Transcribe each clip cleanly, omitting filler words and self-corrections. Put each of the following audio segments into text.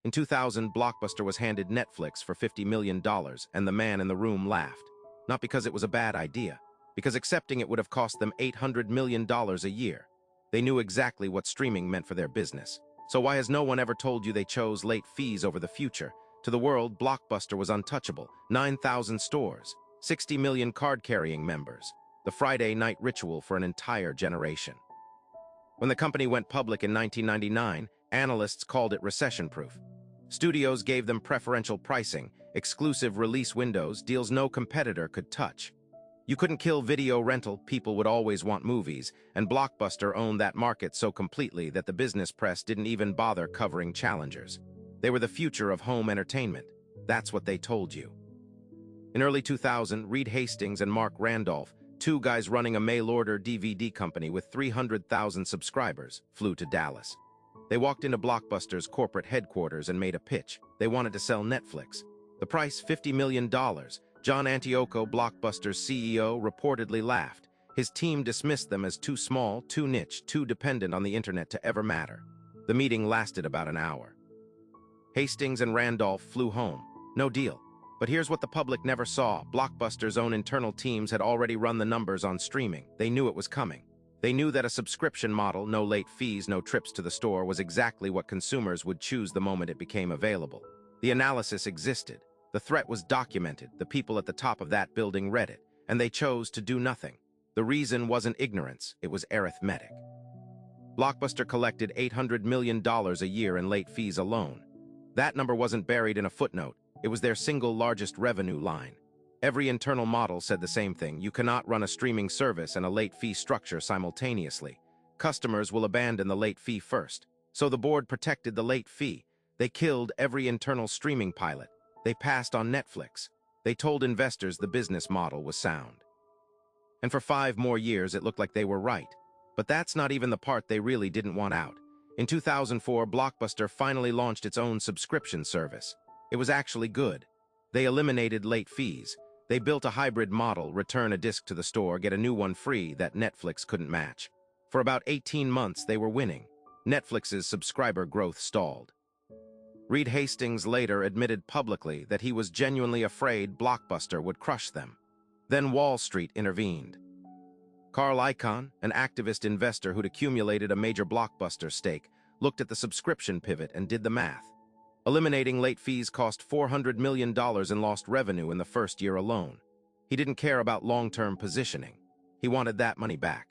In 2000, Blockbuster was handed Netflix for $50 million, and the man in the room laughed. Not because it was a bad idea, because accepting it would have cost them $800 million a year. They knew exactly what streaming meant for their business. So why has no one ever told you they chose late fees over the future? To the world, Blockbuster was untouchable. 9,000 stores, 60 million card-carrying members. The Friday night ritual for an entire generation. When the company went public in 1999, analysts called it recession-proof. Studios gave them preferential pricing, exclusive release windows, deals no competitor could touch. You couldn't kill video rental, people would always want movies, and Blockbuster owned that market so completely that the business press didn't even bother covering challengers. They were the future of home entertainment. That's what they told you. In early 2000, Reed Hastings and Mark Randolph, two guys running a mail-order DVD company with 300,000 subscribers, flew to Dallas. They walked into Blockbuster's corporate headquarters and made a pitch. They wanted to sell Netflix. The price, $50 million. John Antioco, Blockbuster's CEO, reportedly laughed. His team dismissed them as too small, too niche, too dependent on the internet to ever matter. The meeting lasted about an hour. Hastings and Randolph flew home. No deal. But here's what the public never saw. Blockbuster's own internal teams had already run the numbers on streaming. They knew it was coming. They knew that a subscription model, no late fees, no trips to the store, was exactly what consumers would choose the moment it became available. The analysis existed. The threat was documented. The people at the top of that building read it, and they chose to do nothing. The reason wasn't ignorance, it was arithmetic. Blockbuster collected $800 million a year in late fees alone. That number wasn't buried in a footnote. It was their single largest revenue line. Every internal model said the same thing. You cannot run a streaming service and a late fee structure simultaneously. Customers will abandon the late fee first. So the board protected the late fee. They killed every internal streaming pilot. They passed on Netflix. They told investors the business model was sound. And for 5 more years, it looked like they were right. But that's not even the part they really didn't want out. In 2004, Blockbuster finally launched its own subscription service. It was actually good. They eliminated late fees. They built a hybrid model, return a disc to the store, get a new one free that Netflix couldn't match. For about 18 months, they were winning. Netflix's subscriber growth stalled. Reed Hastings later admitted publicly that he was genuinely afraid Blockbuster would crush them. Then Wall Street intervened. Carl Icahn, an activist investor who'd accumulated a major Blockbuster stake, looked at the subscription pivot and did the math. Eliminating late fees cost $400 million in lost revenue in the first year alone. He didn't care about long-term positioning. He wanted that money back.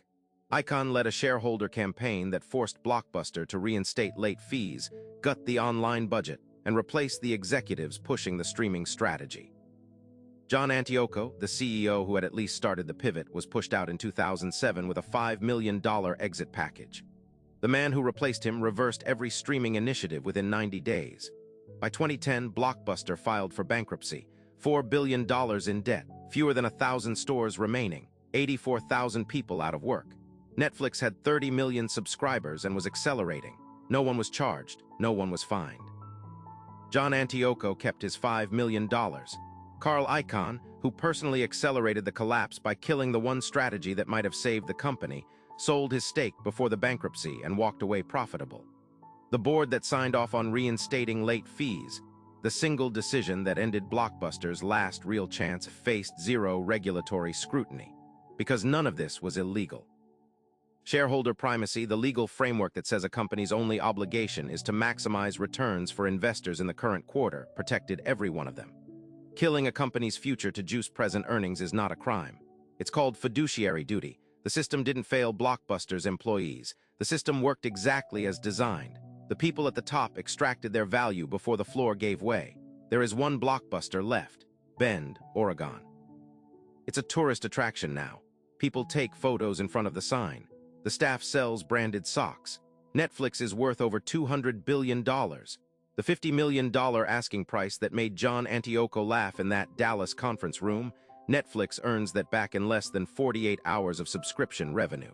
Icahn led a shareholder campaign that forced Blockbuster to reinstate late fees, gut the online budget, and replace the executives pushing the streaming strategy. John Antioco, the CEO who had at least started the pivot, was pushed out in 2007 with a $5 million exit package. The man who replaced him reversed every streaming initiative within 90 days. By 2010, Blockbuster filed for bankruptcy, $4 billion in debt, fewer than 1,000 stores remaining, 84,000 people out of work. Netflix had 30 million subscribers and was accelerating. No one was charged, no one was fined. John Antioco kept his $5 million. Carl Icahn, who personally accelerated the collapse by killing the one strategy that might have saved the company, sold his stake before the bankruptcy and walked away profitable. The board that signed off on reinstating late fees, the single decision that ended Blockbuster's last real chance, faced zero regulatory scrutiny, because none of this was illegal. Shareholder primacy, the legal framework that says a company's only obligation is to maximize returns for investors in the current quarter, protected every one of them. Killing a company's future to juice present earnings is not a crime. It's called fiduciary duty. The system didn't fail Blockbuster's employees. The system worked exactly as designed. The people at the top extracted their value before the floor gave way. There is one Blockbuster left, Bend, Oregon. It's a tourist attraction now. People take photos in front of the sign. The staff sells branded socks. Netflix is worth over $200 billion. The $50 million asking price that made John Antioco laugh in that Dallas conference room, Netflix earns that back in less than 48 hours of subscription revenue.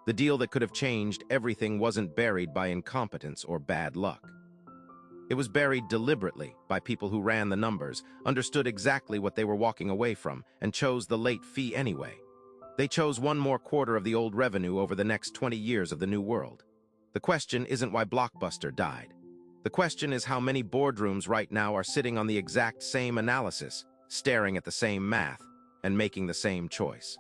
The deal that could have changed everything wasn't buried by incompetence or bad luck. It was buried deliberately by people who ran the numbers, understood exactly what they were walking away from, and chose the late fee anyway. They chose one more quarter of the old revenue over the next 20 years of the new world. The question isn't why Blockbuster died. The question is how many boardrooms right now are sitting on the exact same analysis, staring at the same math, and making the same choice.